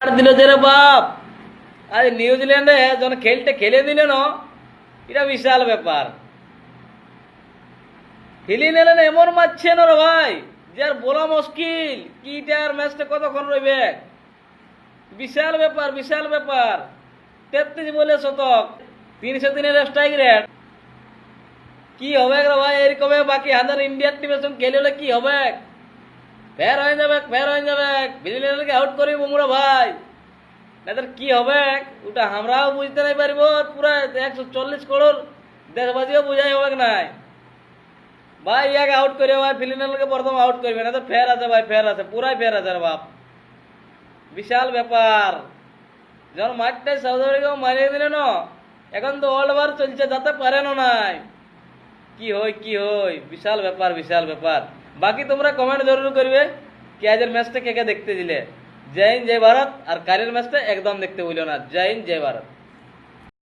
দিল যে রে বাপ, আজ নিউজিল্যান্ডে যখন খেলতে খেলে দিলে না, এটা বিশাল ব্যাপার। খেলে নিলেন এমন মারছে না রে ভাই, যে আর বলা মুশকিল কিটার ম্যাচটা কতক্ষণ রইবে। বিশাল ব্যাপার, বিশাল ব্যাপার। 33 বলে শতক, 303 স্ট্রাইক রেট। কি হবে রে ভাই এরকম? বাকি হাজার ইন্ডিয়ার টিমের সঙ্গে খেলে হলে কি হবে? ফের হয়ে যাবে, ফের হয়ে যাবে, নিউজিল্যান্ডকে আউট করি বুমরা ভাই। নাদের কি হবে ওটা আমরাও বুঝতে নাই পারবো, পুরা 140 করোড় দেশবাসীও বুঝাই হবে নাই ভাই। ইয়াকে আউট করে ভাই, ফিলিনালকে প্রথম আউট করবে না তো ফের আছে ভাই, ফের আছে, পুরাই ফের আছে রে বাপ। বিশাল ব্যাপার। যখন মাঠটাই সাউথ আফ্রিকা মারিয়ে দিলে না, এখন তো ওয়ার্ল্ড ওভার চলছে, যাতে পারে না নাই। কি হয় কি হয়, বিশাল ব্যাপার, বিশাল ব্যাপার। বাকি তোমরা কমেন্ট জরুর করবে কি আজের ম্যাচটা কে কে দেখতে দিলে। জয় হিন্দ জয় ভারত। আর কালের ম্যাচটা একদম দেখতে ভুলো না। জয় হিন্দ জয় ভারত।